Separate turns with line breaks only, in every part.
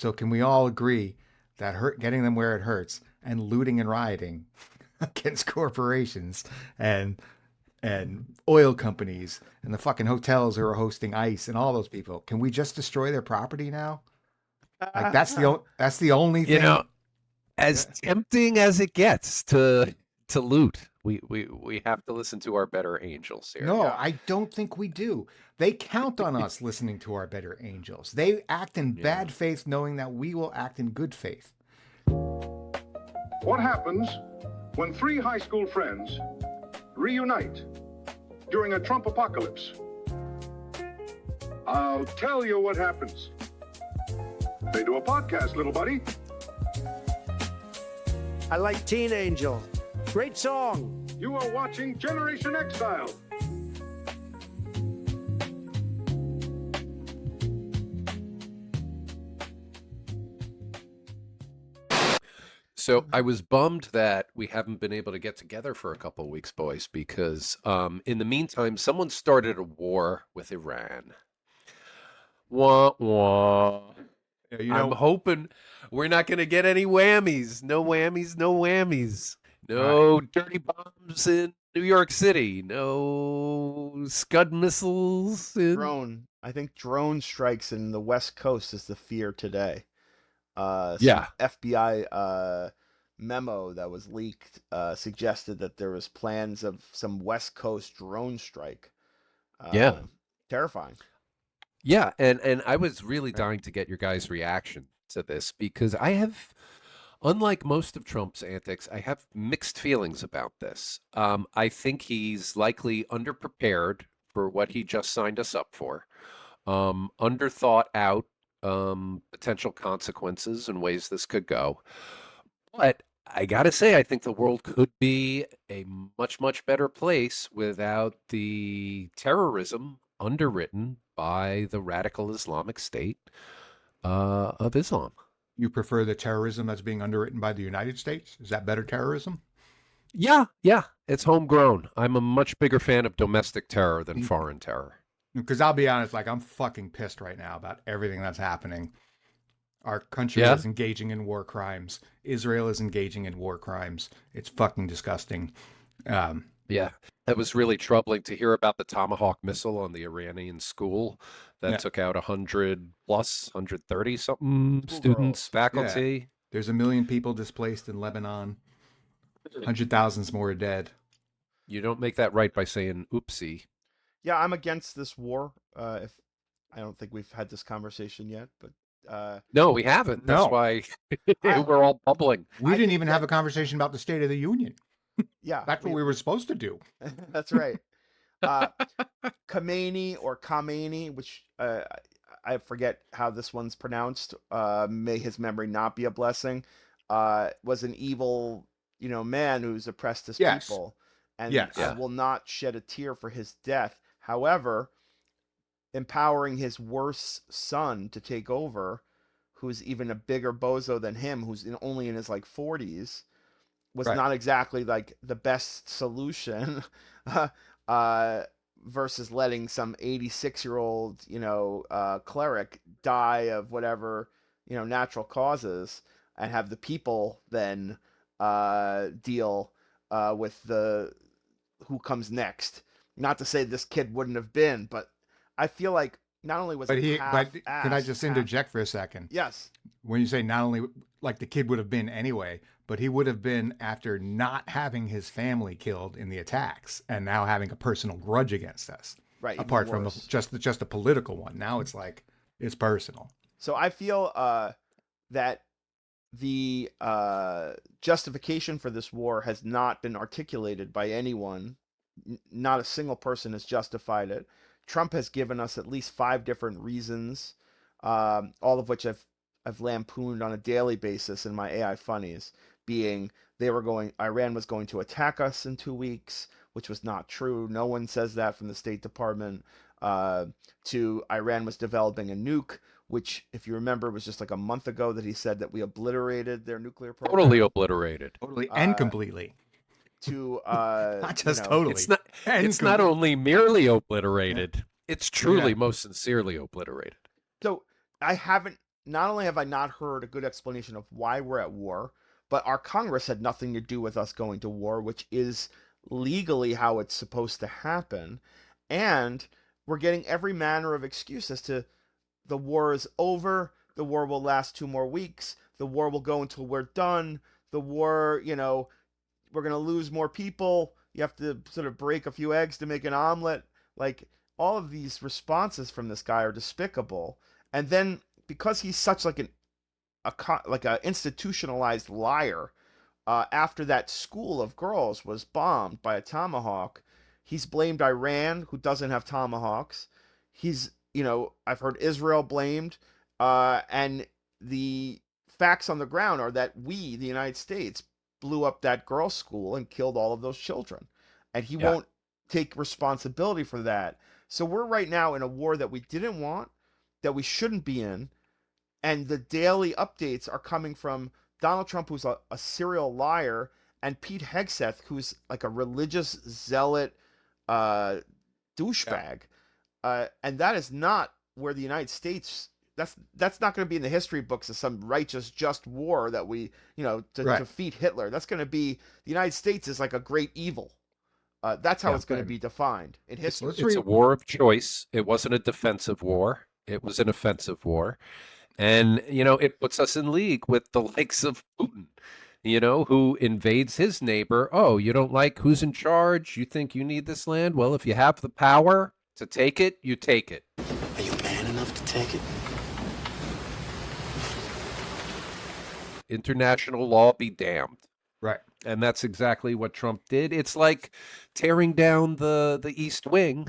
So can we all agree that getting them where it hurts and looting and rioting against corporations and oil companies and the fucking hotels who are hosting ICE and all those people, can we just destroy their property now? Like that's the only
You know,
thing.
as tempting as it gets to loot, we have to listen to our better angels here.
No,
Yeah.
I don't think we do. They count on us listening to our better angels. They act in
Yeah.
bad faith knowing that we will act in good faith.
What happens when three high school friends reunite during a Trump apocalypse? I'll tell you what happens. They do a podcast, little buddy.
I like Teen Angel. Great song.
You are watching Generation Exile.
So I was bummed that we haven't been able to get together for a couple of weeks, boys, because in the meantime, someone started a war with Iran. Wah, wah. I'm hoping we're not going to get any whammies. No whammies, no whammies. No dirty bombs in New York City. No Scud missiles.
Drone. I think drone strikes in the West Coast is the fear today.
Yeah.
FBI memo that was leaked suggested that there was plans of some West Coast drone strike.
Yeah.
Terrifying.
Yeah, and I was really dying to get your guys' reaction to this because I have, unlike most of Trump's antics, I have mixed feelings about this. I think he's likely underprepared for what he just signed us up for, underthought out potential consequences and ways this could go. But I gotta say, I think the world could be a much, much better place without the terrorism underwritten by the radical Islamic State of Islam.
You prefer the terrorism that's being underwritten by the United States? Is that better terrorism?
Yeah, it's homegrown. I'm a much bigger fan of domestic terror than foreign terror.
Because I'll be honest, like I'm fucking pissed right now about everything that's happening. Our country is engaging in war crimes. Israel is engaging in war crimes. It's fucking disgusting.
Yeah, that was really troubling to hear about the Tomahawk missile on the Iranian school that took out 100 plus, 130 something students, faculty.
Yeah. There's 1 million people displaced in Lebanon. 100,000 more are dead.
You don't make that right by saying oopsie.
Yeah, I'm against this war. If I don't think we've had this conversation yet, but
no, we haven't. That's why we're all bubbling.
We didn't even have a conversation about the State of the Union.
Yeah,
that's what we were supposed to do.
That's right. Khamenei, which I forget how this one's pronounced. May his memory not be a blessing. Was an evil, man who's oppressed his people, and will not shed a tear for his death. However, empowering his worst son to take over, who's even a bigger bozo than him, who's only in his 40s, was not exactly like the best solution versus letting some 86-year-old, cleric die of whatever, natural causes and have the people then deal with who comes next. Not to say this kid wouldn't have been, but I feel like not only was
but can I just interject for a second?
Yes.
When you say not only like the kid would have been anyway, but he would have been after not having his family killed in the attacks and now having a personal grudge against us.
Right.
Apart from just a political one. Now it's like it's personal.
So I feel that the justification for this war has not been articulated by anyone. Not a single person has justified it. Trump has given us at least 5 different reasons, all of which I've lampooned on a daily basis in my AI funnies, being Iran was going to attack us in 2 weeks, which was not true. No one says that from the State Department. To Iran was developing a nuke, which, if you remember, was just like a month ago that he said that we obliterated their nuclear program.
Totally obliterated.
Totally and completely.
To
not just totally.
It's not only merely obliterated. It's truly most sincerely obliterated.
So I haven't not only have I not heard a good explanation of why we're at war, but our Congress had nothing to do with us going to war, which is legally how it's supposed to happen. And we're getting every manner of excuse as to the war is over, the war will last 2 more weeks, the war will go until we're done, the war, we're going to lose more people. You have to sort of break a few eggs to make an omelet. Like, all of these responses from this guy are despicable. And then because he's such like a institutionalized liar, after that school of girls was bombed by a tomahawk, he's blamed Iran, who doesn't have tomahawks. I've heard Israel blamed, and the facts on the ground are that we, the United States, blew up that girls' school and killed all of those children, and he
Yeah.
won't take responsibility for that. So we're right now in a war that we didn't want, that we shouldn't be in, and the daily updates are coming from Donald Trump, who's a serial liar, and Pete Hegseth, who's like a religious zealot uh, douchebag. And that is not where the United States. That's not going to be in the history books as some righteous, just war that we, to
Right.
defeat Hitler. That's going to be the United States is like a great evil. That's how
Yeah.
it's going to be defined in history.
Let's
It's a war of choice. It wasn't a defensive war. It was an offensive war. And, it puts us in league with the likes of Putin, who invades his neighbor. Oh, you don't like who's in charge? You think you need this land? Well, if you have the power to take it, you take it.
Are you man enough to take it?
International law be damned.
Right.
And that's exactly what Trump did. It's like tearing down the East Wing,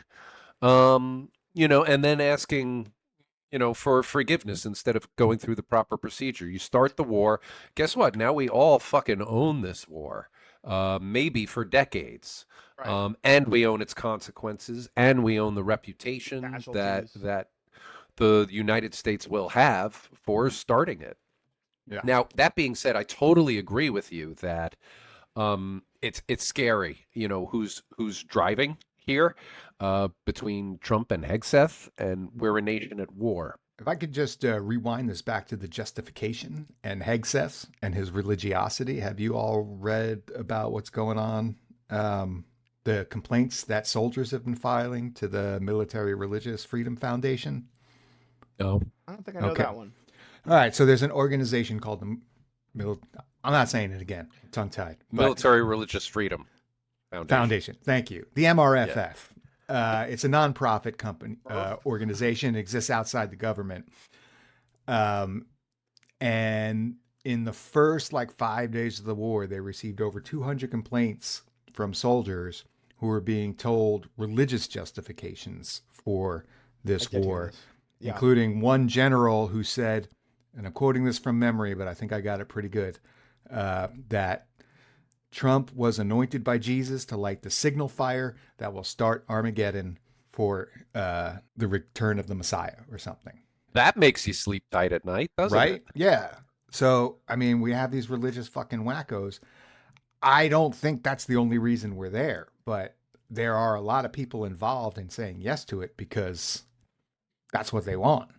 and then asking, for forgiveness instead of going through the proper procedure. You start the war. Guess what? Now we all fucking own this war, maybe for decades.
Right.
And we own its consequences, and we own the reputation that
Casualties.
the United States will have for starting it.
Yeah.
Now, that being said, I totally agree with you that it's scary, who's driving here between Trump and Hegseth, and we're a nation at war.
If I could just rewind this back to the justification and Hegseth and his religiosity. Have you all read about what's going on? The complaints that soldiers have been filing to the Military Religious Freedom Foundation?
No.
I don't think I know
Okay.
that one.
All right. So there's an organization called the I'm not saying it again, tongue tied.
Military Religious Freedom
Foundation. Thank you. The MRFF. It's a nonprofit company organization. It exists outside the government. And in the first 5 days of the war, they received over 200 complaints from soldiers who were being told religious justifications for this
I did hear
war,
this. Yeah.
including one general who said, and I'm quoting this from memory, but I think I got it pretty good, that Trump was anointed by Jesus to light the signal fire that will start Armageddon for the return of the Messiah or something.
That makes you sleep tight at night, doesn't
Right?
it?
Yeah. So, I mean, we have these religious fucking wackos. I don't think that's the only reason we're there, but there are a lot of people involved in saying yes to it because that's what they want.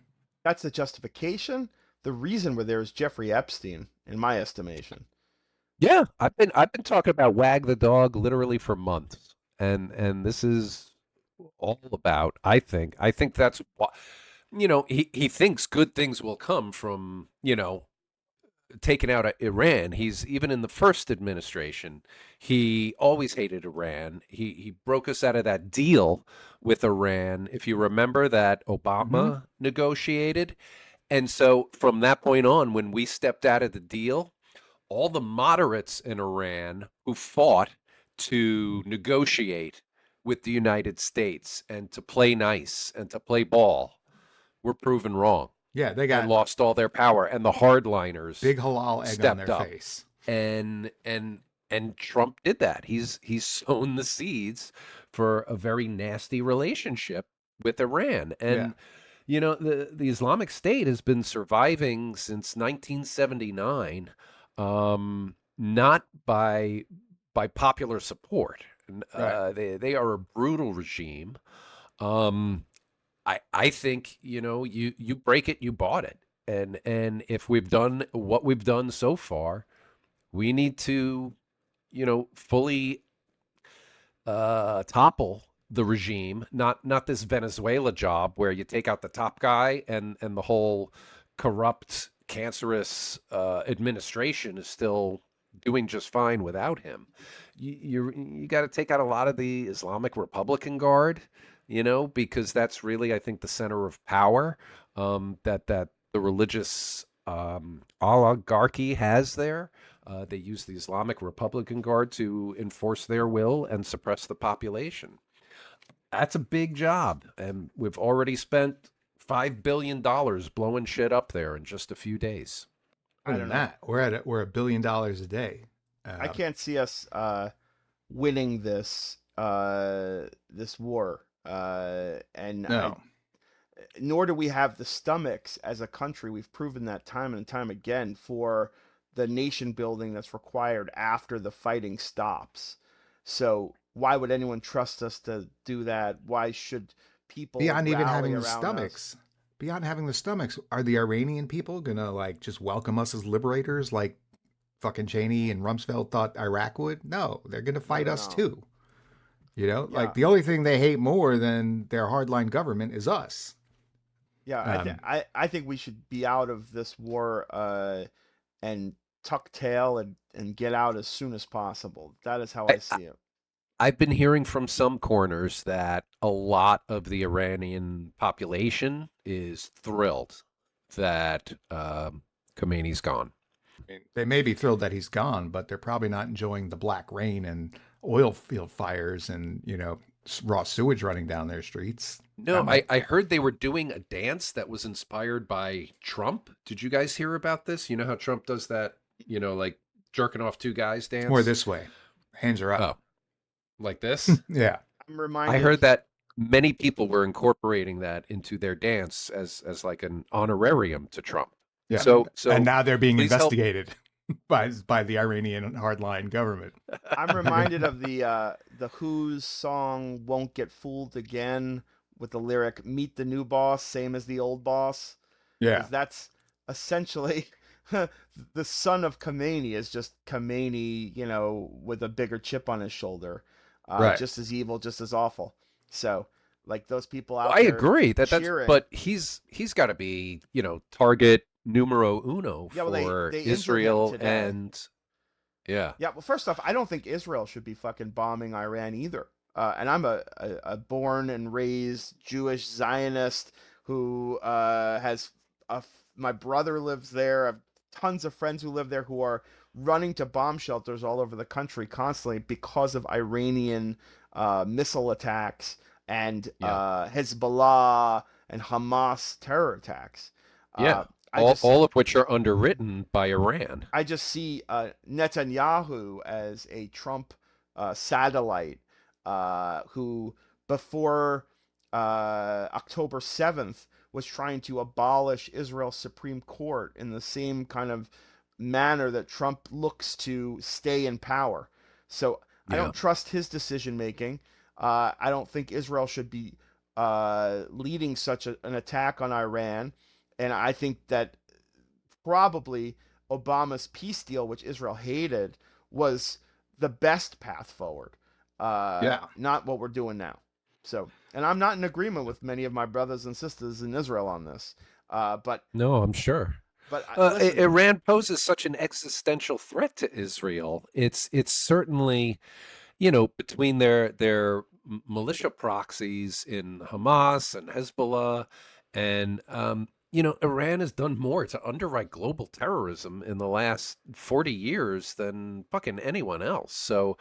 That's the justification. The reason we're there is Jeffrey Epstein, in my estimation.
Yeah, I've been talking about Wag the Dog literally for months, and this is all about. I think that's what he thinks good things will come from taking out Iran. He's even in the first administration, he always hated Iran. He broke us out of that deal with Iran, if you remember, that Obama negotiated. And so from that point on, when we stepped out of the deal, all the moderates in Iran who fought to negotiate with the United States and to play nice and to play ball were proven wrong.
Yeah, they
And
got
lost all their power, and the hardliners
big halal egg on
stepped
their
up.
face.
And Trump did that. He's sown the seeds for a very nasty relationship with Iran. And the Islamic State has been surviving since 1979, not by popular support.
Right.
They are a brutal regime. I think you break it, you bought it. And if we've done what we've done so far, we need to, fully topple the regime. Not this Venezuela job where you take out the top guy and the whole corrupt, cancerous administration is still doing just fine without him. You got to take out a lot of the Islamic Republican Guard, because that's really, I think, the center of power that the religious oligarchy has there. They use the Islamic Republican Guard to enforce their will and suppress the population. That's a big job, and we've already spent $5 billion blowing shit up there in just a few days.
More than that, we're $1 billion a day.
I can't see us winning this this war, and
No.
nor do we have the stomachs as a country. We've proven that time and time again for the nation building that's required after the fighting stops. So why would anyone trust us to do that? Why should people
Beyond even
rally
having the
around
stomachs,
us?
beyond having the stomachs, are the Iranian people gonna like just welcome us as liberators like fucking Cheney and Rumsfeld thought Iraq would? No, they're gonna fight us
No.
too.
Yeah.
Like the only thing they hate more than their hardline government is us.
Yeah, I think we should be out of this war and tuck tail and get out as soon as possible. That is how I see it.
I've been hearing from some corners that a lot of the Iranian population is thrilled that Khomeini's gone.
They may be thrilled that he's gone, but they're probably not enjoying the black rain and oil field fires and, raw sewage running down their streets.
No, I heard they were doing a dance that was inspired by Trump. Did you guys hear about this? You know how Trump does that, like jerking off two guys dance?
More this way. Hands are up.
Oh, like this?
Yeah.
I'm reminded.
I heard that many people were incorporating that into their dance as like an honorarium to Trump.
Yeah.
So
and now they're being
please help-
investigated by the Iranian hardline government.
I'm reminded of the Who's song "Won't Get Fooled Again" with the lyric "Meet the new boss, same as the old boss."
Yeah.
'Cause that's essentially the son of Khomeini is just Khomeini, with a bigger chip on his shoulder,
Right.
just as evil, just as awful. So, like those people out
I
there
agree that's
cheering.
but he's got to be, target numero uno
Yeah, well,
for
they injured him
Israel
today.
and yeah.
Yeah, well, first off, I don't think Israel should be fucking bombing Iran either. And I'm a born and raised Jewish Zionist who has my brother lives there. I have tons of friends who live there who are running to bomb shelters all over the country constantly because of Iranian missile attacks and Hezbollah and Hamas terror attacks.
Yeah. All of which are underwritten by Iran.
I just see Netanyahu as a Trump satellite who, before October 7th, was trying to abolish Israel's Supreme Court in the same kind of manner that Trump looks to stay in power. So I don't trust his decision making. I don't think Israel should be leading such an attack on Iran. And I think that probably Obama's peace deal, which Israel hated, was the best path forward. Not what we're doing now. So, and I'm not in agreement with many of my brothers and sisters in Israel on this. But
no, I'm sure.
But
Iran poses such an existential threat to Israel. It's certainly, between their militia proxies in Hamas and Hezbollah, and Iran has done more to underwrite global terrorism in the last 40 years than fucking anyone else. So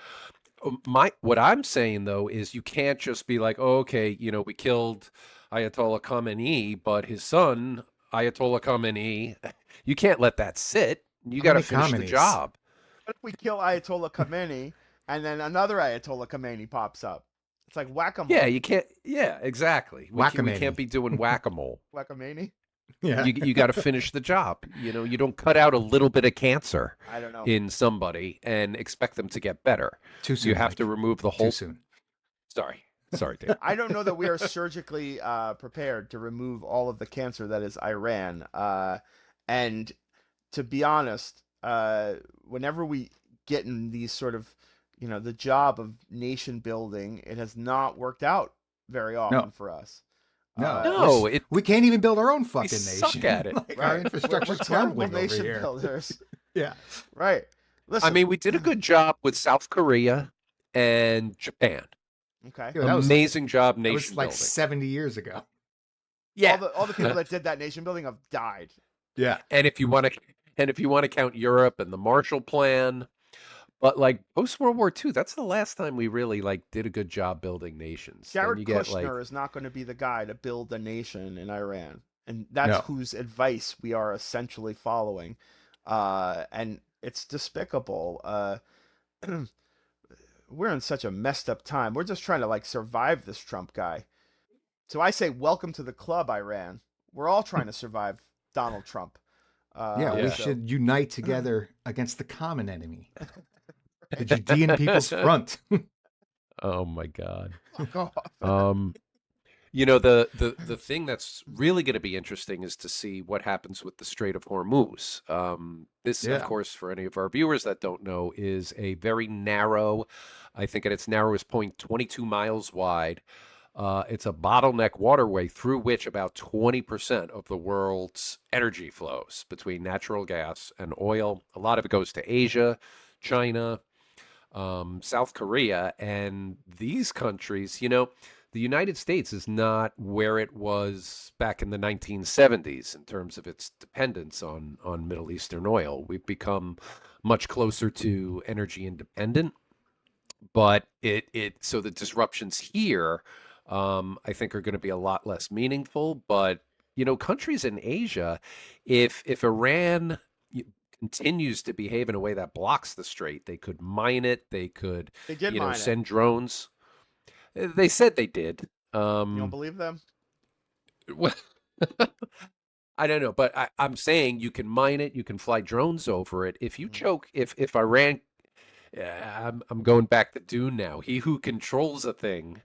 what I'm saying though is you can't just be like, oh, okay, we killed Ayatollah Khamenei, but his son Ayatollah Khamenei, you can't let that sit. You got to finish the job.
What if we kill Ayatollah Khamenei and then another Ayatollah Khamenei pops up? It's like whack-a-mole.
Yeah, you can't. Yeah, exactly. We can't be doing whack-a-mole.
Whack-a-mole?
Yeah. You got to finish the job. You don't cut out a little bit of cancer in somebody and expect them to get better.
Too soon.
You have to remove the whole.
Too soon.
Sorry. Sorry, Dave.
I don't know that we are surgically prepared to remove all of the cancer that is Iran. And to be honest, whenever we get in these sort of, the job of nation building, it has not worked out very often
No.
for us.
No,
No,
we can't even build our own
we
fucking
suck
nation.
at it.
Like,
Right.
our infrastructure's
We're terrible
crumbling over
nation
here.
builders.
Yeah.
Right. Listen.
I mean, we did a good job with South Korea and Japan.
Okay.
Yeah, that was
Amazing job
that
nation
was like
building.
70 years ago.
Yeah.
All the people that did that nation building have died.
Yeah.
And if you want to count Europe and the Marshall Plan, but like post World War II, that's the last time we really like did a good job building nations. Then
Jared
you get
Kushner
like
is not going to be the guy to build a nation in Iran, and that's
No.
whose advice we are essentially following, and it's despicable. We're in such a messed up time. We're just trying to like survive this Trump guy. So I say, welcome to the club, Iran. We're all trying to survive Donald Trump.
Yeah, we
Yeah.
should unite together against the common enemy, the Judean People's Front.
oh my God.
Fuck off.
The thing that's really going to be interesting is to see what happens with the Strait of Hormuz. This,
Yeah.
of course, for any of our viewers that don't know, is a very narrow, I think at its narrowest point, 22 miles wide. It's a bottleneck waterway through which about 20% of the world's energy flows between natural gas and oil. A lot of it goes to Asia, China, South Korea, and these countries, the United States is not where it was back in the 1970s in terms of its dependence on Middle Eastern oil. We've become much closer to energy independent, but so the disruptions here, I think, are going to be a lot less meaningful. But countries in Asia, if Iran continues to behave in a way that blocks the strait, they could mine it. They could,
They did mine it.
send drones. They said they did.
You don't believe them?
Well, I don't know, but I'm saying you can mine it. You can fly drones over it. If you choke, if Iran, I'm going back to Dune now. He who controls a thing,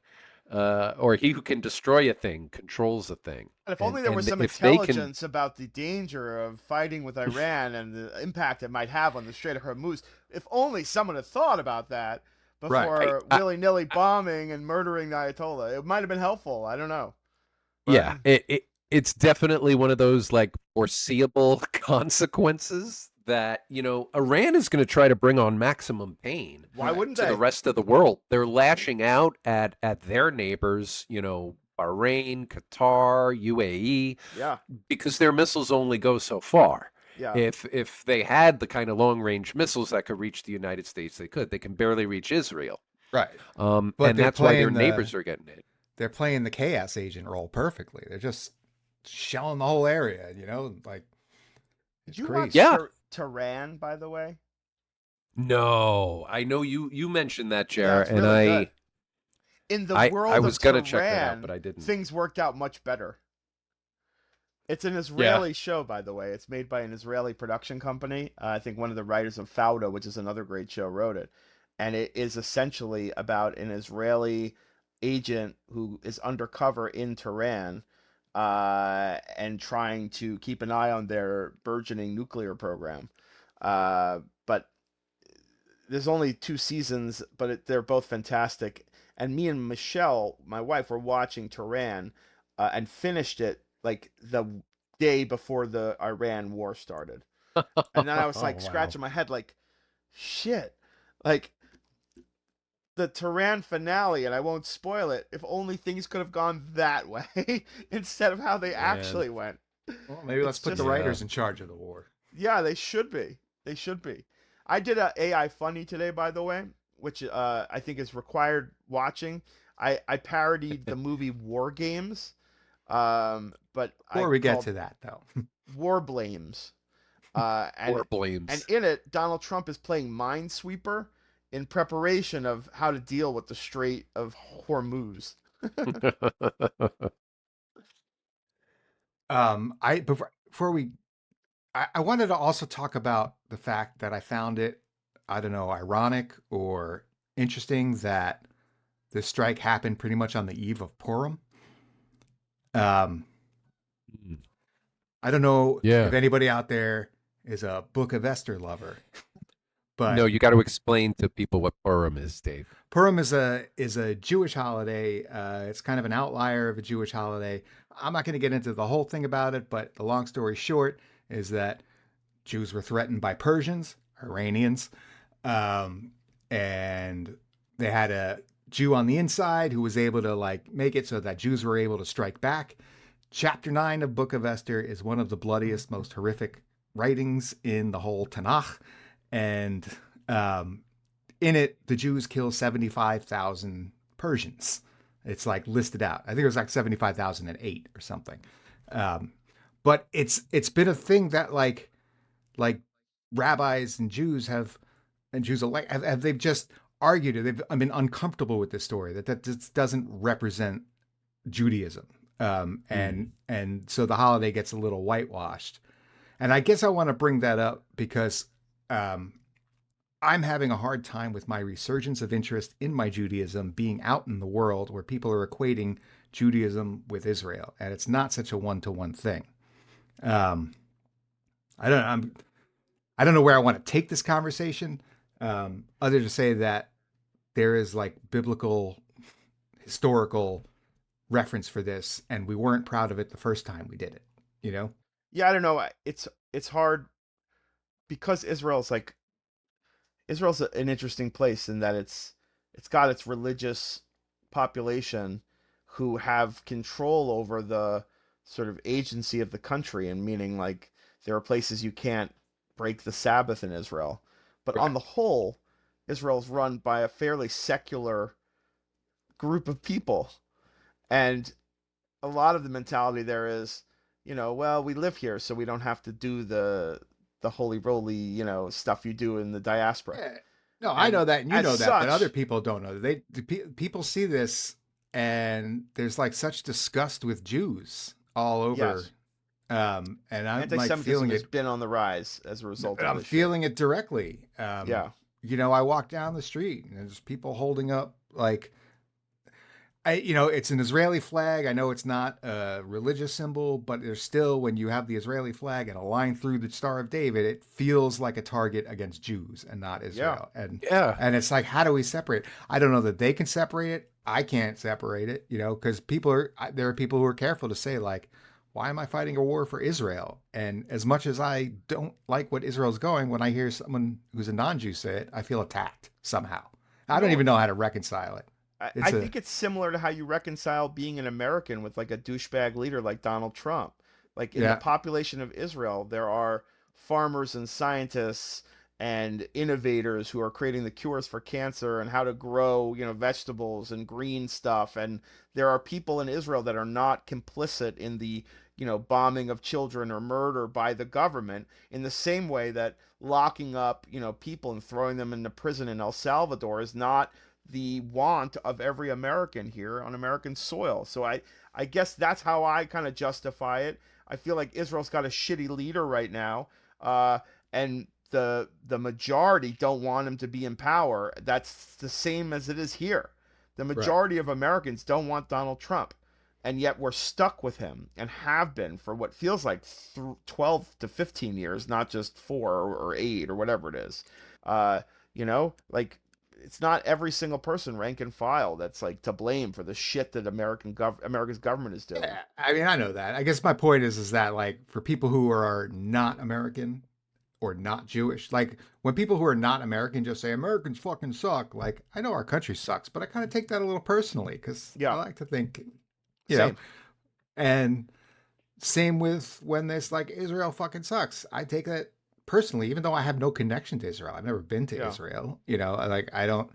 or he who can destroy a thing, controls a thing.
And if only there was some
if they can-
intelligence about the danger of fighting with Iran and the impact it might have on the Strait of Hormuz. If only someone had thought about that before
Right.
willy-nilly bombing and murdering the Ayatollah. It might have been helpful. I don't know. But-
Yeah, it's definitely one of those like foreseeable consequences that Iran is going to try to bring on maximum pain.
Why wouldn't
to
they?
the rest of the world. They're lashing out at their neighbors, Bahrain, Qatar, UAE,
Yeah.
because their missiles only go so far.
Yeah.
If they had the kind of long range missiles that could reach the United States, they could. They can barely reach Israel.
Right.
And
they're
that's why their
playing the-
neighbors are getting hit.
They're playing the chaos agent role perfectly. They're just shelling the whole area, like it's
Did you
crazy.
watch
Yeah.
Tehran, by the way?
No, I know you mentioned that, Jer,
it's
and
really
I
good. In the
I
world
was
of
gonna
Tehran,
check that out, but I didn't.
things worked out much better. It's an Israeli show, by the way. It's made by an Israeli production company. I think one of the writers of Fauda, which is another great show, wrote it. And it is essentially about an Israeli agent who is undercover in Tehran and trying to keep an eye on their burgeoning nuclear program. But there's only 2 seasons, but they're both fantastic. And me and Michelle, my wife, were watching Tehran and finished it like the day before the Iran war started. And then I was like
Oh, wow.
scratching my head like, shit, like the Tehran finale, and I won't spoil it, if only things could have gone that way instead of how they actually went.
Well, maybe let's
It's
put the
just-
writers in charge of the war.
Yeah, they should be. They should be. I did a AI funny today, by the way, which I think is required watching. I parodied the movie War Games, but
Before we get to that, though.
War Blames.
Or blames.
And in it, Donald Trump is playing Minesweeper in preparation of how to deal with the Strait of Hormuz.
I wanted to also talk about the fact that I found it, I don't know, ironic or interesting that the strike happened pretty much on the eve of Purim. Um,
Mm.
I don't know
Yeah.
if anybody out there is a Book of Esther lover,
No,
but
you got to explain to people what Purim is, Dave.
Purim is a Jewish holiday. It's kind of an outlier of a Jewish holiday. I'm not going to get into the whole thing about it, but the long story short is that Jews were threatened by Persians, Iranians, um, and they had a Jew on the inside who was able to like make it so that Jews were able to strike back. Chapter 9 of Book of Esther is one of the bloodiest, most horrific writings in the whole Tanakh, and um, in it, the Jews kill 75,000 Persians. It's like listed out. I think it was like 75,008 or something. Um, but it's been a thing that like rabbis and Jews and Jews alike have they've just argued it. They've been uncomfortable with this story that just doesn't represent Judaism. And so the holiday gets a little whitewashed. And I guess I want to bring that up because um, I'm having a hard time with my resurgence of interest in my Judaism being out in the world where people are equating Judaism with Israel, and it's not such a one-to-one thing. Um, I don't know where I want to take this conversation, other to say that there is like biblical, historical reference for this, and we weren't proud of it the first time we did it. You know?
Yeah, I don't know. It's hard because Israel's an interesting place in that it's got its religious population who have control over the sort of agency of the country, and meaning like there are places you can't break the Sabbath in Israel. But on
Right.
the whole, Israel's run by a fairly secular group of people. And a lot of the mentality there is, well, we live here, so we don't have to do the holy roly, stuff you do in the diaspora.
Yeah. No, I
And
know that, and you
as
know that, but other
such,
people don't know that. People see this, and there's like such disgust with Jews all over,
yes,
and I'm like
anti-Semitism
feeling
has
it.
been on the rise as a result of
I'm
this shit.
feeling it directly.
Yeah,
I walk down the street, and there's people holding up like it's an Israeli flag. I know it's not a religious symbol, but there's still, when you have the Israeli flag and a line through the Star of David, it feels like a target against Jews and not
yeah,
Israel. And
Yeah.
and it's like, how do we separate? I don't know that they can separate it. I can't separate it, because there are people who are careful to say like, why am I fighting a war for Israel? And as much as I don't like what Israel's going, when I hear someone who's a non-Jew say it, I feel attacked somehow. I don't
no,
even know how to reconcile it.
I
It's a
think it's similar to how you reconcile being an American with like a douchebag leader like Donald Trump. Like in the
Yeah.
population of Israel, there are farmers and scientists and innovators who are creating the cures for cancer and how to grow, vegetables and green stuff. And there are people in Israel that are not complicit in the, bombing of children or murder by the government in the same way that locking up, people and throwing them into prison in El Salvador is not the want of every American here on American soil. So I guess that's how I kind of justify it. I feel like Israel's got a shitty leader right now, and the majority don't want him to be in power. That's the same as it is here. The
right.
majority of Americans don't want Donald Trump, and yet we're stuck with him and have been for what feels like 12 to 15 years, not just 4 or 8 or whatever it is. Like it's not every single person rank and file that's like to blame for the shit that America's government is doing.
Yeah, I mean, I know that. I guess my point is that like for people who are not American or not Jewish, like when people who are not American just say Americans fucking suck, like I know our country sucks, but I kind of take that a little personally because I
Yeah,
like to think, you know,
same.
and same with when this like Israel fucking sucks. I take that personally, even though I have no connection to Israel. I've never been to
Yeah,
Israel, like I don't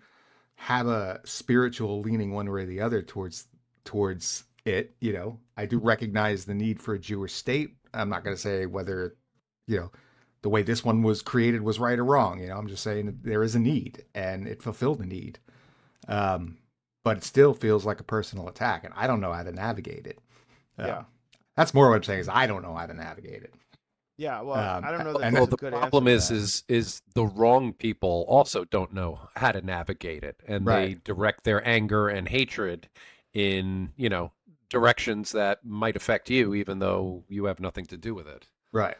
have a spiritual leaning one way or the other towards it. I do recognize the need for a Jewish state. I'm not going to say whether you know the way this one was created was right or wrong. I'm just saying that there is a need and it fulfilled the need. Um, but it still feels like a personal attack, and I don't know how to navigate it.
yeah.
That's more what I'm saying is I don't know how to navigate it.
Yeah, well, I don't know that
And
there's
Well,
a
the
good answer
problem
to
is,
that.
is the wrong people also don't know how to navigate it, and they
right,
direct their anger and hatred in, directions that might affect you, even though you have nothing to do with it.
right,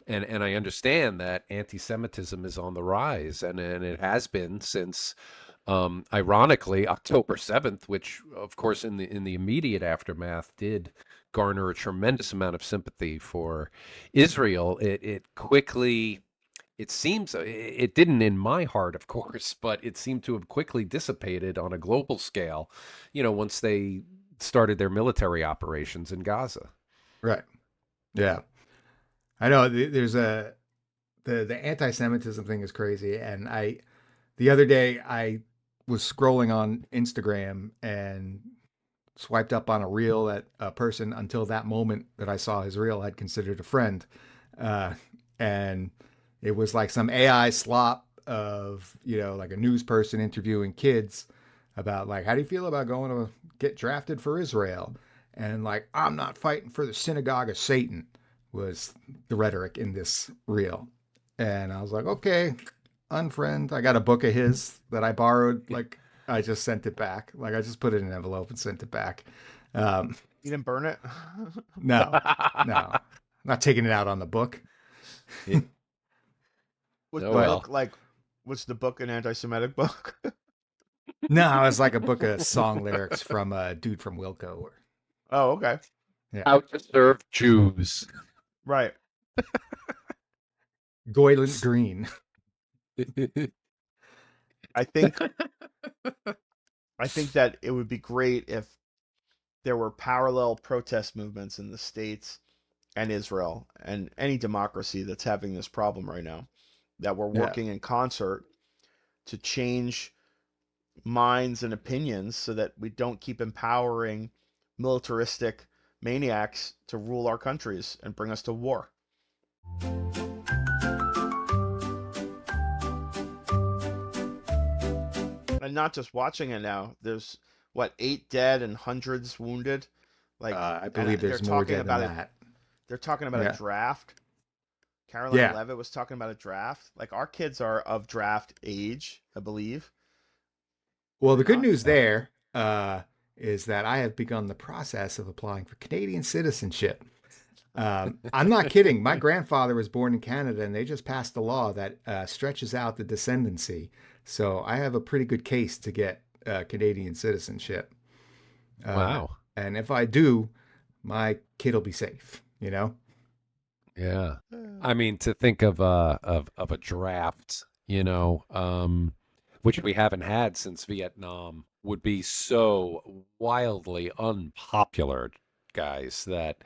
And I understand that anti-Semitism is on the rise, and it has been since, ironically, October 7th, which, of course, in the immediate aftermath, did garner a tremendous amount of sympathy for Israel. It quickly, it seems, it didn't in my heart, of course, but it seemed to have quickly dissipated on a global scale, once they started their military operations in Gaza.
right. Yeah, I know. There's the anti-Semitism thing is crazy, and the other day I was scrolling on Instagram and swiped up on a reel that a person until that moment that I saw his reel had considered a friend, uh, and it was like some AI slop of like a news person interviewing kids about like how do you feel about going to get drafted for Israel, and like I'm not fighting for the synagogue of Satan was the rhetoric in this reel, and I was like okay, unfriend. I got a book of his that I borrowed. Like I just sent it back. Like I just put it in an envelope and sent it back. Um,
You didn't burn it?
no, no, not taking it out on the book.
Yeah.
Was
Oh
the
But
well.
book like? Was the book an anti-Semitic book?
no, it's like a book of song lyrics from a dude from Wilco.
Oh, okay,
Yeah,
How to serve Jews.
right.
Goyland Green.
I think I think that it would be great if there were parallel protest movements in the States and Israel and any democracy that's having this problem right now, that we're
Yeah,
working in concert to change minds and opinions so that we don't keep empowering militaristic maniacs to rule our countries and bring us to war. And not just watching it now. There's what, 8 dead and hundreds wounded. Like,
I
and
believe
they're
there's more
talking
dead than
about it.
that.
They're talking about a
Yeah,
draft. Caroline
yeah.
Levitt was talking about a draft. Like our kids are of draft age, I believe. Are
Well,
they
the good
not?
news there is that I have begun the process of applying for Canadian citizenship. I'm not kidding. My grandfather was born in Canada, and they just passed a law that stretches out the descendancy. So I have a pretty good case to get Canadian citizenship. Uh,
Wow.
and if I do, my kid will be safe. You know?
Yeah. I mean, to think of a draft, which we haven't had since Vietnam, would be so wildly unpopular, guys, that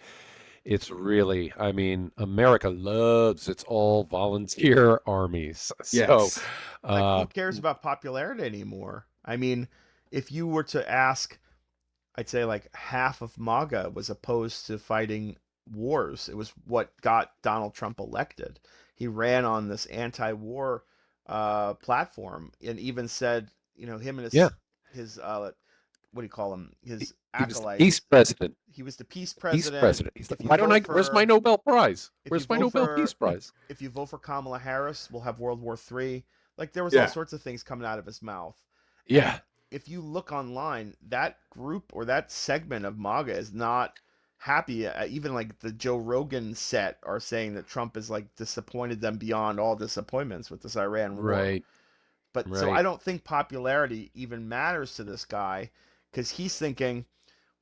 it's really, I mean, America loves its all volunteer armies. So,
Yes.
Like who
uh,
cares about popularity anymore? I mean, if you were to ask, I'd say like half of MAGA was opposed to fighting wars. It was what got Donald Trump elected. He ran on this anti-war platform and even said, him and
yeah,
his what do you call him? His
he was the
acolytes.
peace president.
He was the peace
Peace
president.
president. He's like,
If you
why don't
vote
I, where's my
for
Nobel Prize?
if you
Where's my
vote
Nobel Peace
for
Prize?
if you vote for Kamala Harris, we'll have World War III. Like there was all
Yeah.
sorts of things coming out of his mouth. And
Yeah.
if you look online, that group or that segment of MAGA is not happy. Even like the Joe Rogan set are saying that Trump is like disappointed them beyond all disappointments with this Iran war.
Right.
But so
Right.
I don't think popularity even matters to this guy because he's thinking,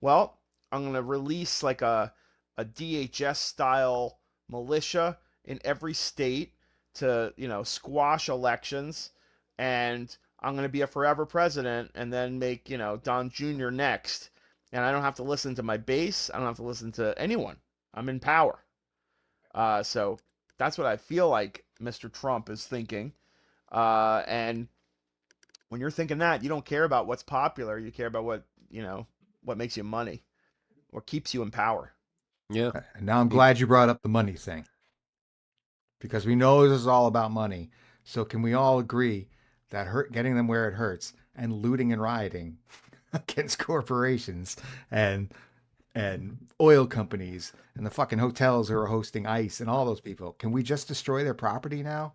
well, I'm going to release like a DHS style militia in every state to, squash elections, and I'm going to be a forever president and then make, Don Jr. next. And I don't have to listen to my base. I don't have to listen to anyone. I'm in power. So that's what I feel like Mr. Trump is thinking. And when you're thinking that, you don't care about what's popular. You care about what makes you money or keeps you in power.
Yeah.
And now I'm
He-
glad you brought up the money thing because we know this is all about money. So can we all agree that getting them where it hurts and looting and rioting against corporations and and oil companies and the fucking hotels who are hosting ICE and all those people. Can we just destroy their property now?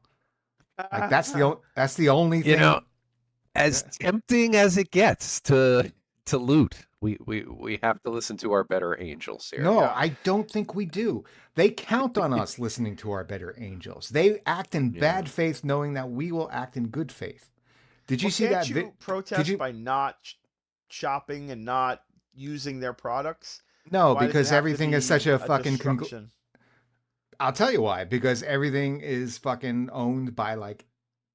Like that's the only
You
thing.
know, as tempting as it gets to loot, we have to listen to our better angels here.
No,
Yeah.
I don't think we do. They count on us listening to our better angels. They act in bad faith, knowing that we will act in good faith. Did you
Well,
see
can't
that?
you protest by not shopping and not using their products?
No,
Why does it
because
have to
everything is
be
such a fucking.
destruction?
I'll tell you why. Because everything is fucking owned by like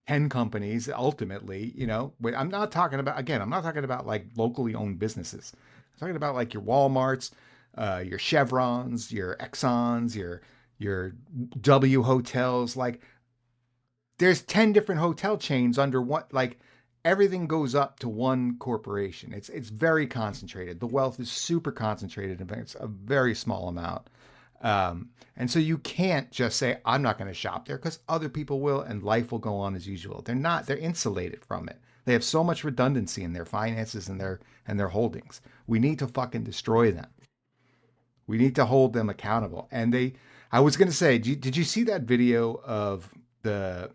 10 companies ultimately. I'm not talking about, again, I'm not talking about like locally owned businesses. I'm talking about like your Walmarts, your Chevrons, your Exxons, your W hotels. Like there's 10 different hotel chains under one, like everything goes up to one corporation. It's very concentrated. The wealth is super concentrated. In fact, it's a very small amount. And so you can't just say, I'm not going to shop there, because other people will, and life will go on as usual. They're insulated from it. They have so much redundancy in their finances and their holdings. We need to fucking destroy them. We need to hold them accountable. And I was going to say, did you see that video of there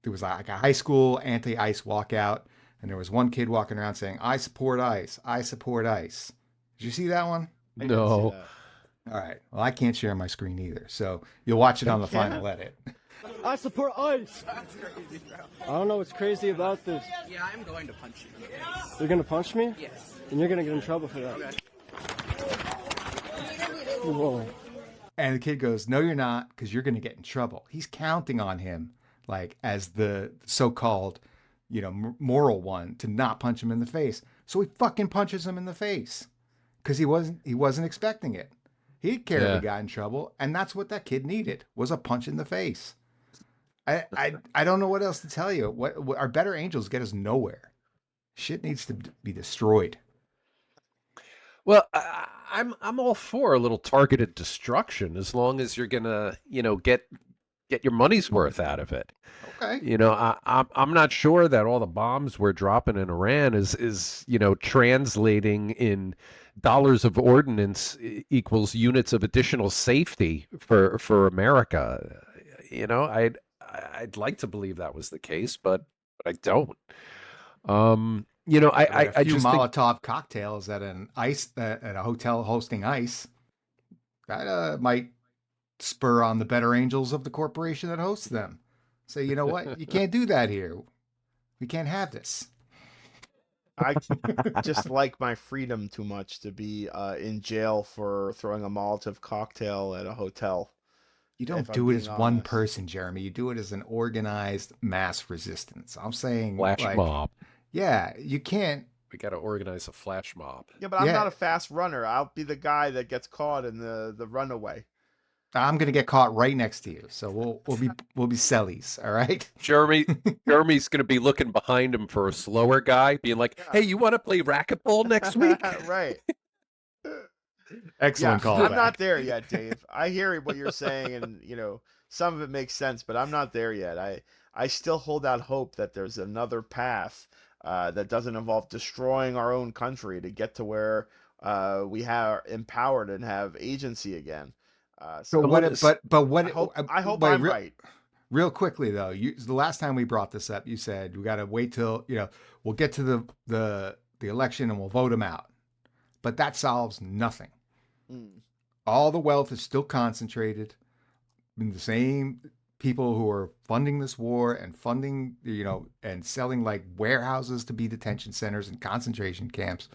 was like a high school anti-ICE walkout, and there was one kid walking around saying, I support ICE. I support ICE. Did you see that one?
I didn't see
No.
that.
All right. Well, I can't share my screen either, so you'll watch it on the final edit.
I support ICE. I don't know what's crazy about this.
Yeah, I'm going to punch you.
You're gonna punch me?
Yes.
And you're gonna get in trouble for that.
Okay.
Whoa.
And the kid goes, no, you're not, because you're going to get in trouble. He's counting on him, like, as the so-called, moral one, to not punch him in the face. So he fucking punches him in the face because he wasn't expecting it. He didn't care if he got in trouble, and that's what that kid needed, was a punch in the face. I don't know what else to tell you. What our better angels get us nowhere. Shit needs to be destroyed.
Well, I'm all for a little targeted destruction as long as you're gonna, get your money's worth out of it.
Okay.
I'm not sure that all the bombs we're dropping in Iran is translating in dollars of ordnance equals units of additional safety for America. I'd like to believe that was the case, but I don't.
A few
just
Molotov cocktails at at a hotel hosting ICE, that might spur on the better angels of the corporation that hosts them. Say, you know what? You can't do that here. We can't have this.
I just like my freedom too much to be in jail for throwing a Molotov cocktail at a hotel.
You don't
If I'm
do it
being
as one
honest.
person, Jeremy. You do it as an organized mass resistance. I'm saying,
flash
like,
mob.
yeah, you can't.
We got to organize a flash mob.
Yeah, but I'm
Yeah.
not a fast runner. I'll be the guy that gets caught in the runaway.
I'm gonna get caught right next to you, so we'll be sellies, all right?
Jeremy's going to be looking behind him for a slower guy, being like, "Hey, you want to play racquetball next week?"
Right.
Excellent
Yeah,
call.
I'm not there yet, Dave. I hear what you're saying, and some of it makes sense, but I'm not there yet. I still hold out hope that there's another path that doesn't involve destroying our own country to get to where we are empowered and have agency again.
So what? But what?
I hope
wait,
I'm right.
Real quickly though, the last time we brought this up, you said we got to wait till we'll get to the election and we'll vote them out. But that solves nothing. All the wealth is still concentrated in the same people who are funding this war and funding, and selling like warehouses to be detention centers and concentration camps.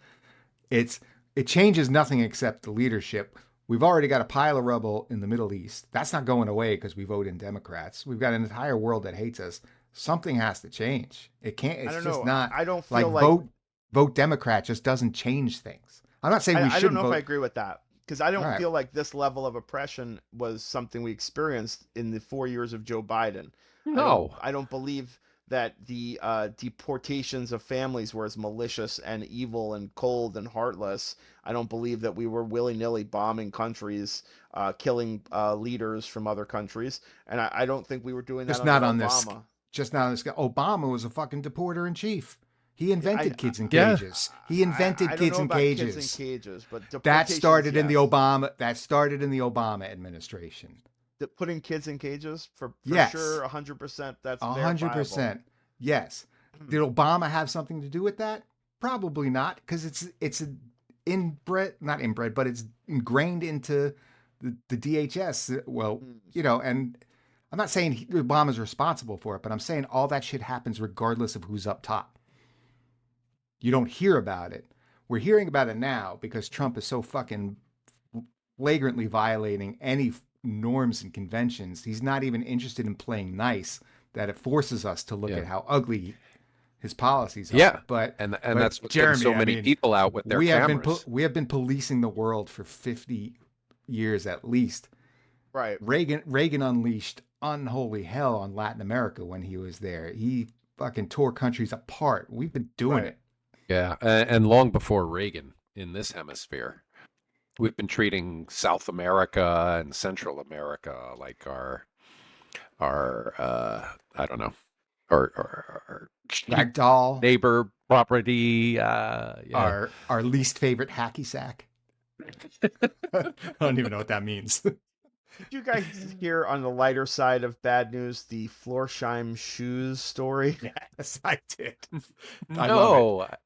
It changes nothing except the leadership. We've already got a pile of rubble in the Middle East. That's not going away because we vote in Democrats. We've got an entire world that hates us. Something has to change. It can't. It's
I don't
just
know.
not.
I don't feel like
vote Democrat just doesn't change things. I'm not saying we
I
shouldn't
don't know
vote.
if I agree with that, because I don't
All right.
feel like this level of oppression was something we experienced in the 4 years of Joe Biden.
No.
I don't believe that the deportations of families were as malicious and evil and cold and heartless. I don't believe that we were willy-nilly bombing countries, killing leaders from other countries, and I don't think we were doing that
Just
under
not on this.
Obama.
Just not on this. Obama was a fucking deporter in chief. He invented kids in
Yeah.
cages. He invented
I don't
kids
know
in
about
cages.
Kids in cages, but
That
deportations,
started in the
yes.
Obama. That started in the Obama administration.
Putting kids in cages for
Yes.
sure, 100%. That's
100%.
verifiable.
Yes. Did Obama have something to do with that? Probably not, because it's not inbred, but it's ingrained into the DHS. Well, and I'm not saying Obama's responsible for it, but I'm saying all that shit happens regardless of who's up top. You don't hear about it. We're hearing about it now because Trump is so fucking flagrantly violating any norms and conventions. He's not even interested in playing nice, that it forces us to look at how ugly his policies are.
Yeah,
But
and
but
that's what
Jeremy,
gets so many people out with their cameras.
we have been policing the world for 50 years at least.
Right.
Reagan unleashed unholy hell on Latin America when he was there. He fucking tore countries apart. We've been doing it.
Yeah, and long before Reagan in this hemisphere, we've been treating South America and Central America like our I don't know, our
Ragdoll,
neighbor property. Yeah.
our least favorite hacky sack. I don't even know what that means.
Did you guys hear on the lighter side of bad news the Florsheim shoes story?
Yes, I did. I love it.
I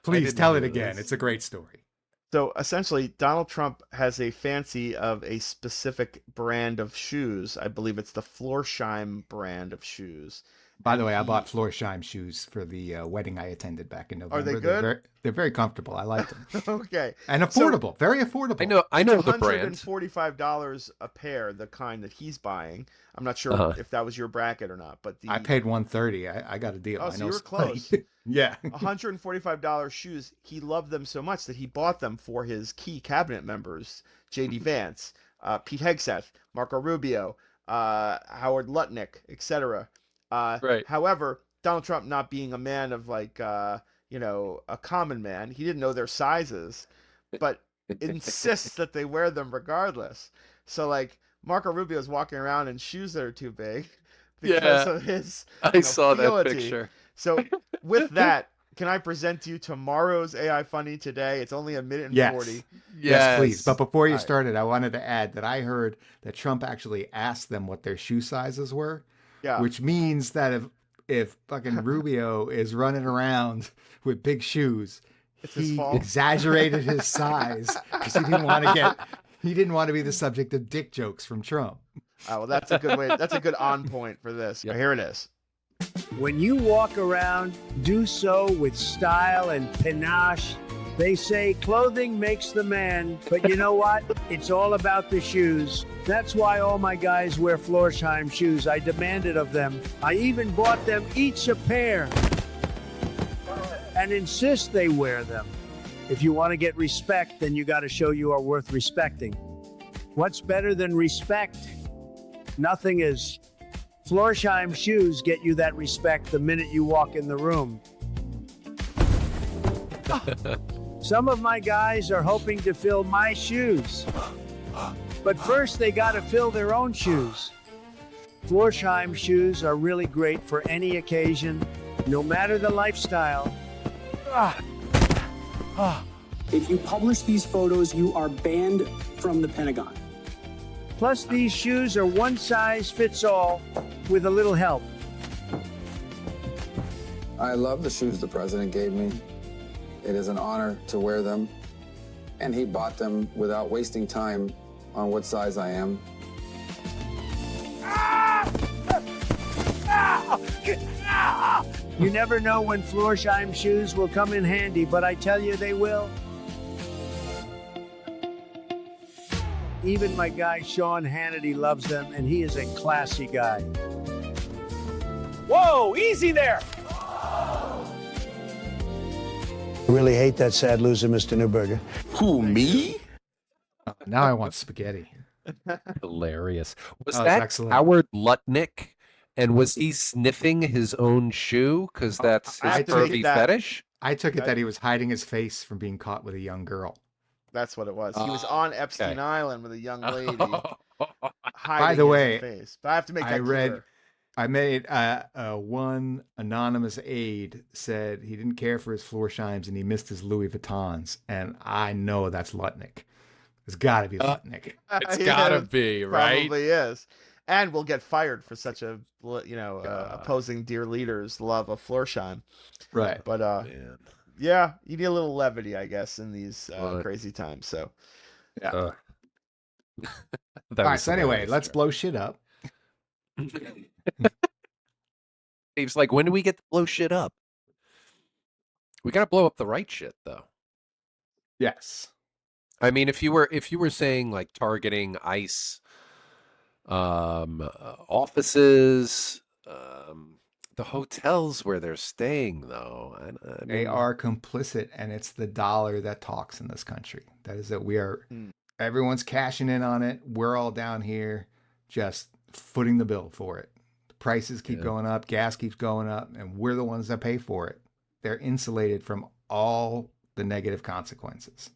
Please
didn't
tell
hear
it again.
this.
It's a great story.
So essentially, Donald Trump has a fancy of a specific brand of shoes. I believe it's the Florsheim brand of shoes.
By the way, I bought Florsheim shoes for the wedding I attended back in November.
Are they good?
They're very comfortable. I like them.
Okay.
And affordable. Very affordable.
I know the brand.
$145 a pair, the kind that he's buying. I'm not sure if that was your bracket or not, but
I paid $130. I got a deal.
Oh,
I
so
know
you were
somebody.
close.
Yeah.
$145 shoes. He loved them so much that he bought them for his key cabinet members: J.D. Vance, Pete Hegseth, Marco Rubio, Howard Lutnick, etc.
Right.
However, Donald Trump, not being a man of a common man, he didn't know their sizes, but insists that they wear them regardless. So like Marco Rubio is walking around in shoes that are too big because of his
I saw that
fealty.
picture.
So with that, can I present to you tomorrow's AI Funny today? It's only a minute and 40.
Yes, please. But before you
All right.
started, I wanted to add that I heard that Trump actually asked them what their shoe sizes were.
Yeah.
Which means that if fucking Rubio is running around with big shoes,
It's his
he
fault.
exaggerated his size because he didn't want to be the subject of dick jokes from Trump.
Oh, well, that's a good way. That's a good on point for this.
Yep.
Here it is.
When you walk around, do so with style and panache. They say clothing makes the man, but you know what? It's all about the shoes. That's why all my guys wear Florsheim shoes. I demanded of them. I even bought them each a pair and insist they wear them. If you want to get respect, then you got to show you are worth respecting. What's better than respect? Nothing is. Florsheim shoes get you that respect the minute you walk in the room. Some of my guys are hoping to fill my shoes. But first, they got to fill their own shoes. Florsheim shoes are really great for any occasion, no matter the lifestyle.
If you publish these photos, you are banned from the Pentagon.
Plus, these shoes are one size fits all with a little help.
I love the shoes the president gave me. It is an honor to wear them. And he bought them without wasting time on what size I am.
You never know when Florsheim shoes will come in handy, but I tell you they will. Even my guy Sean Hannity loves them, and he is a classy guy.
Whoa, easy there.
I really hate that sad loser, Mr. Newberger.
Who, me?
Now I want spaghetti.
Hilarious. Was
That was
that
excellent.
Howard Lutnick? And was he sniffing his own shoe? Because that's
I
his
have to take
pervy
that.
fetish?
I took it that he was hiding his face from being caught with a young girl.
That's what it was. He was on Epstein Island with a young lady.
By
hiding
the
his
way,
face. But I have to make that
I read
clear.
I made one anonymous aide said he didn't care for his Florshimes and he missed his Louis Vuittons, and I know that's Lutnick. It's got to be Lutnick.
It's
Yeah,
gotta
it
be, right?
probably is. And we'll get fired for such a
God.
opposing dear leader's love of Florsheim.
Right.
But
Man.
yeah, you need a little levity, I guess, in these
But-
crazy times. So
Yeah.
That
All right.
was
So anyway,
hilarious,
let's
Jared.
blow shit up.
Dave's like, when do we get to blow shit up? We gotta blow up the right shit, though.
Yes.
I mean, if you were saying like targeting ICE offices, the hotels where they're staying, though, I
They
mean,
are complicit, and it's the dollar that talks in this country. That is that we are. Everyone's cashing in on it. We're all down here just footing the bill for it. The prices keep going up, gas keeps going up, and we're the ones that pay for it. They're insulated from all the negative consequences.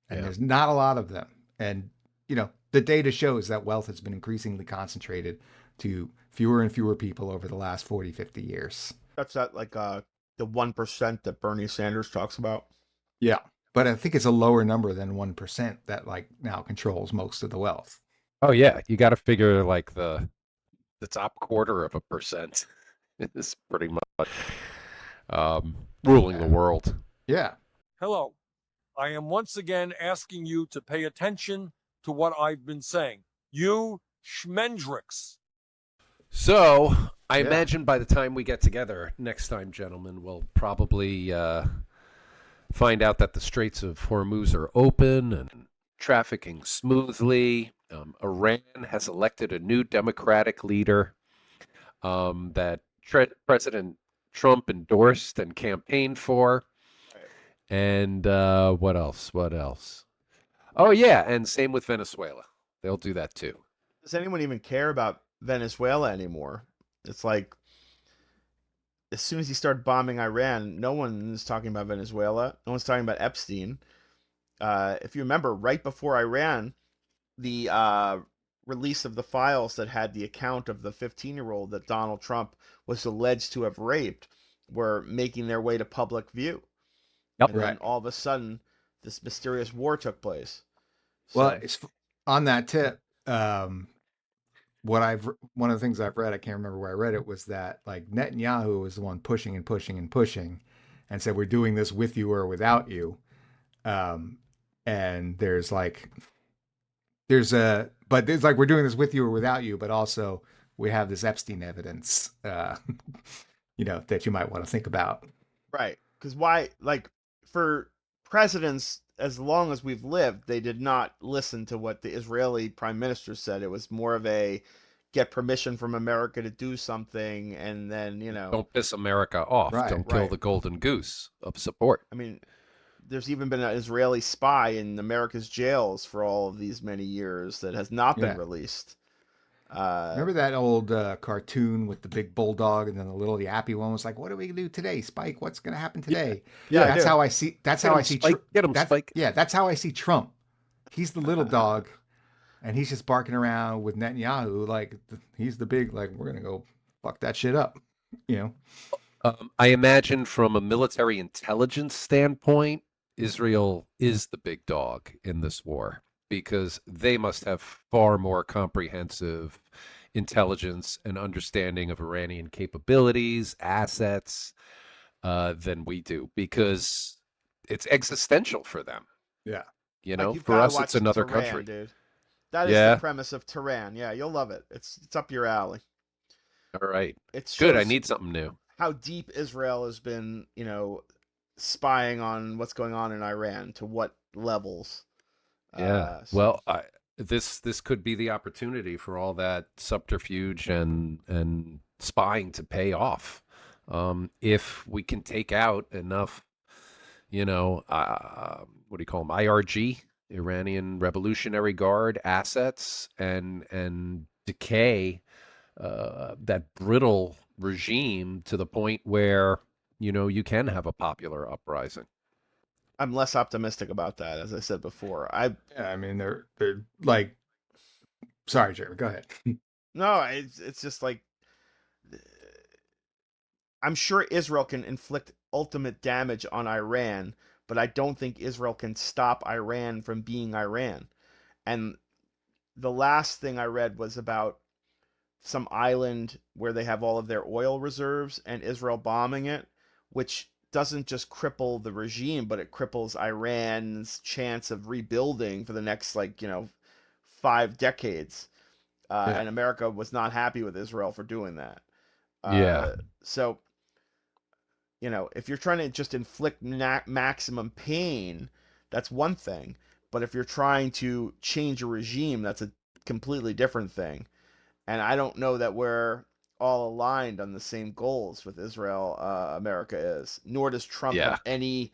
And there's not a lot of them. And, you know, the data shows that wealth has been increasingly concentrated to fewer and fewer people over the last 40, 50 years.
that's that like the 1% that Bernie Sanders talks about.
Yeah. But I think it's a lower number than 1% that like now controls most of the wealth.
oh yeah, you got to figure like the top 1/4% is pretty much ruling the world.
Yeah.
Hello. I am once again asking you to pay attention to what I've been saying. You schmendricks.
So I imagine by the time we get together next time, gentlemen, we'll probably find out that the Straits of Hormuz are open and trafficking smoothly. Iran has elected a new democratic leader that President Trump endorsed and campaigned for. And what else? What else? Oh, yeah. And same with Venezuela. They'll do that too.
Does anyone even care about Venezuela anymore? It's like as soon as he started bombing Iran, no one's talking about Venezuela. No one's talking about Epstein. If you remember, right before Iran, the release of the files that had the account of the 15-year-old that Donald Trump was alleged to have raped were making their way to public view.
Yep.
And then all of a sudden, this mysterious war took place.
Well,
So-
it's on that tip. One of the things I've read, I can't remember where I read it, was that like Netanyahu was the one pushing and pushing and pushing, and said we're doing this with you or without you. And there's like we're doing this with you or without you, but also we have this Epstein evidence, you know, that you might want to think about.
Right. Because why, like, for presidents, as long as we've lived, they did not listen to what the Israeli prime minister said. It was more of a get permission from America to do something, and then, you know.
Don't piss America off.
Right,
Don't kill
right.
the golden goose of support.
I mean, there's even been an Israeli spy in America's jails for all of these many years that has not been
Yeah.
released.
Remember that old cartoon with the big bulldog and then the little yappy one was like, "What are we gonna do today, Spike? What's gonna happen today?"
Yeah, I
that's
do.
how I see. That's how I see.
Get him, Spike.
Yeah, that's how I see Trump. He's the little dog, and he's just barking around with Netanyahu like he's the big like we're gonna go fuck that shit up, you know.
I imagine from a military intelligence standpoint, Israel is the big dog in this war because they must have far more comprehensive intelligence and understanding of Iranian capabilities, assets, than we do because it's existential for them.
Yeah.
You
Like,
know,
you've
for
gotta
us,
watch
it's another
Tehran,
country.
dude. That is
Yeah.
the premise of Tehran. Yeah, you'll love it. It's up your alley.
All right.
It's
Good. I need something new.
how deep Israel has been, you know, spying on what's going on in Iran to what levels.
Yeah.
So-
Well, this could be the opportunity for all that subterfuge and spying to pay off. If we can take out enough, you know, what do you call them? IRG, Iranian Revolutionary Guard assets, and decay that brittle regime to the point where you know you can have a popular uprising.
I'm less optimistic about that, as I said before.
Yeah, I mean they're like. Sorry, Jerry. Go ahead.
No, it's just like I'm sure Israel can inflict ultimate damage on Iran, but I don't think Israel can stop Iran from being Iran. And the last thing I read was about some island where they have all of their oil reserves and Israel bombing it, which doesn't just cripple the regime, but it cripples Iran's chance of rebuilding for the next, 5 decades. And America was not happy with Israel for doing that.
Yeah.
So, if you're trying to just inflict maximum pain, that's one thing. But if you're trying to change a regime, that's a completely different thing. And I don't know that we're all aligned on the same goals with Israel, America is. Nor does Trump
Yeah.
have any,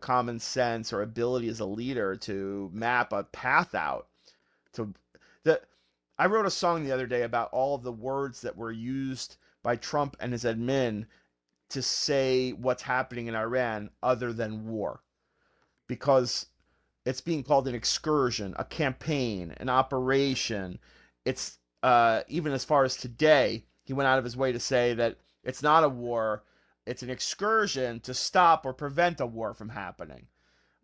common sense or ability as a leader to map a path out. I wrote a song the other day about all of the words that were used by Trump and his admin to say what's happening in Iran other than war, because it's being called an excursion, a campaign, an operation. It's even as far as today, he went out of his way to say that it's not a war, it's an excursion to stop or prevent a war from happening.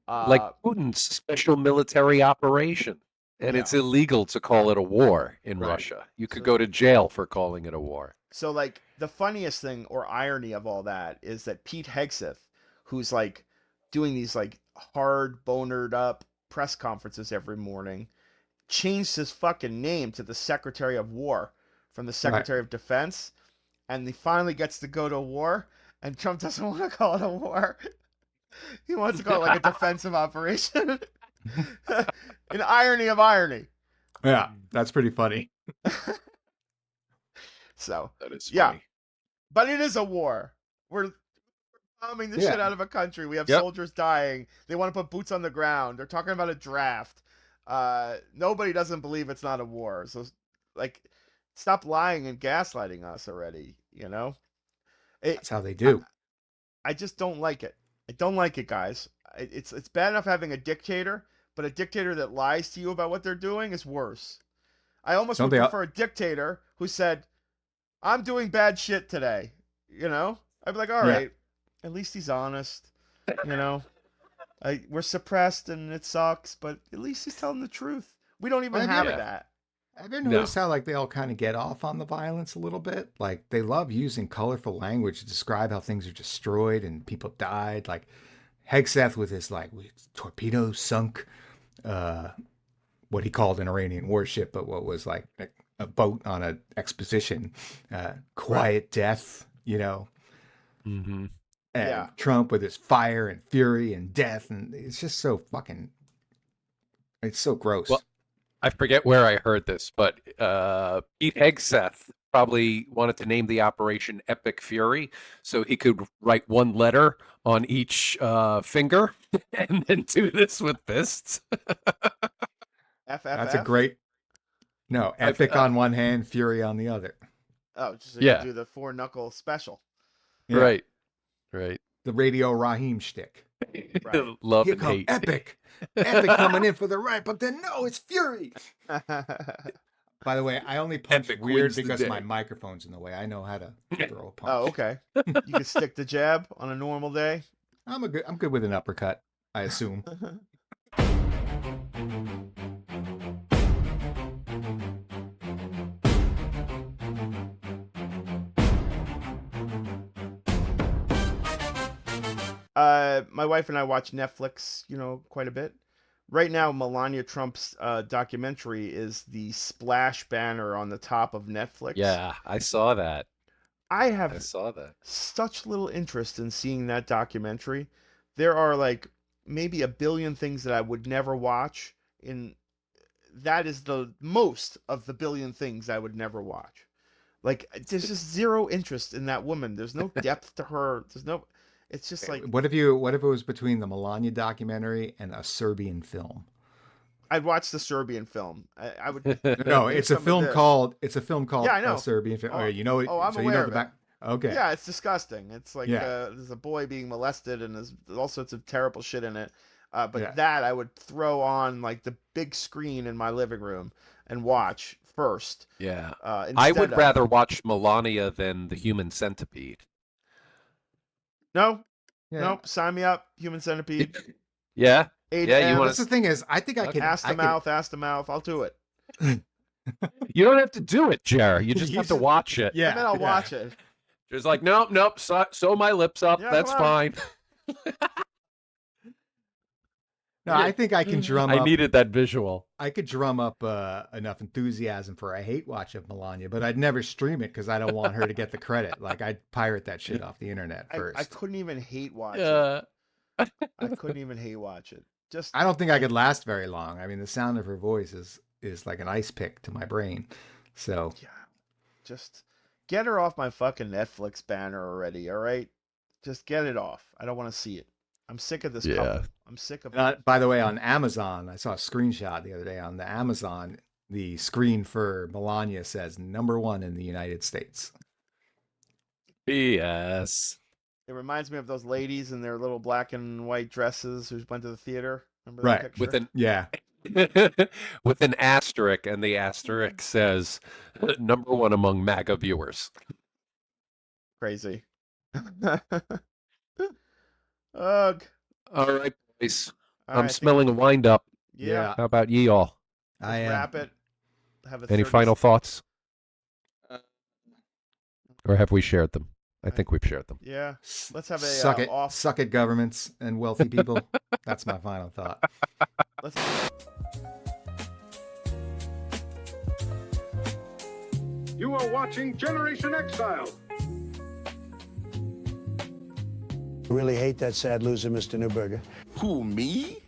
Like Putin's special military operation. And it's illegal to call it a war in Russia. You could go to jail for calling it a war.
So, the funniest thing or irony of all that is that Pete Hegseth, who's doing these hard bonered up press conferences every morning, changed his fucking name to the Secretary of War from the Secretary of Defense, and he finally gets to go to war, and Trump doesn't want to call it a war. He wants to call it a defensive operation. An irony of irony.
Yeah, that's pretty funny.
So
that is funny.
Yeah, but it is a war. We're bombing the shit out of a country. We have soldiers dying. They want to put boots on the ground. They're talking about a draft. Nobody doesn't believe it's not a war. So, stop lying and gaslighting us already.
That's how they do.
I just don't like it. I don't like it, guys. It's bad enough having a dictator, but a dictator that lies to you about what they're doing is worse. I almost would prefer a dictator who said, I'm doing bad shit today. I'd be like, all right, at least he's honest. We're suppressed and it sucks, but at least he's telling the truth. We don't even have that.
Have you noticed how they all kind of get off on the violence a little bit? They love using colorful language to describe how things are destroyed and people died. Like Hegseth with his torpedo sunk what he called an Iranian warship, but what was a boat on an exposition, quiet death,
Mm-hmm.
And Trump with his fire and fury and death, and it's just so fucking, it's so gross.
Well, I forget where I heard this, but Pete Hegseth probably wanted to name the operation Epic Fury so he could write one letter on each finger and then do this with fists.
That's a great. No, epic on one hand, fury on the other.
Oh, so you do the 4-knuckle special.
Yeah. Right.
The Radio Raheem shtick.
Right.
Love
Here
and
come
hate.
Epic. Epic coming in for the right, but then no, it's Fury. By the way, I only punch
Epic
weird
wins the
because
day.
my microphone's in the way. I know how to throw a punch.
Oh, okay. You can stick the jab on a normal day.
I'm good with an uppercut, I assume.
My wife and I watch Netflix, quite a bit. Right now, Melania Trump's documentary is the splash banner on the top of Netflix.
Yeah, I saw that.
I
saw that.
Such little interest in seeing that documentary. There are maybe a billion things that I would never watch. That is the most of the billion things I would never watch. There's just zero interest in that woman. There's no depth to her. It's just
what if it was between the Melania documentary and a Serbian film?
I'd watch the Serbian film. I would.
No, it's a film called. Yeah,
I know.
A Serbian film.
Oh,
you know it.
Oh, I'm
so
aware
you know
of
the back. Okay.
Yeah, it's disgusting. It's there's a boy being molested and there's all sorts of terrible shit in it. But that I would throw on the big screen in my living room and watch first.
Yeah. I would rather watch Melania than the Human Centipede.
No,
Yeah.
nope. Sign me up. Human Centipede.
Yeah.
A to
Yeah, you
M.
wanna
That's the thing is, I think I can.
Ask the
I
mouth. Ask the mouth. I'll do it.
You don't have to do it, Jer. You just
You
have to
should-
watch it.
Yeah,
I mean, I'll
yeah.
watch it.
Just like, nope. Sew my lips up.
Yeah,
That's
come on.
fine.
No, I think I can drum
I
up.
needed that visual.
I could drum up enough enthusiasm for a hate watch of Melania, but I'd never stream it because I don't want her to get the credit. Like I'd pirate that shit off the internet first.
I couldn't even hate watch it. I couldn't even hate watch it. Just
I don't think I could last very long. I mean, the sound of her voice is like an ice pick to my brain. So
yeah, just get her off my fucking Netflix banner already. All right, just get it off. I don't want to see it. I'm sick of this couple. I'm sick of it.
by the way, on Amazon, I saw a screenshot the other day on the Amazon. The screen for Melania says #1 in the United States.
Yes.
It reminds me of those ladies in their little black and white dresses who went to the theater. Remember
Right.
that picture?
With an
Yeah.
with an asterisk, and the asterisk says #1 among MAGA viewers.
Crazy. Ugh.
All right, boys.
All
I'm
right,
smelling a wind up.
Yeah.
How about ye all?
I am.
Wrap it. Have a
Any
30
final thoughts? Or have we shared them? I think we've shared them.
Yeah. Let's have a
Suck it,
off.
suck it, governments and wealthy people. That's my final thought.
Let's.
You are watching Generation Exile.
Really hate that sad loser, Mr. Newberger.
Who, me?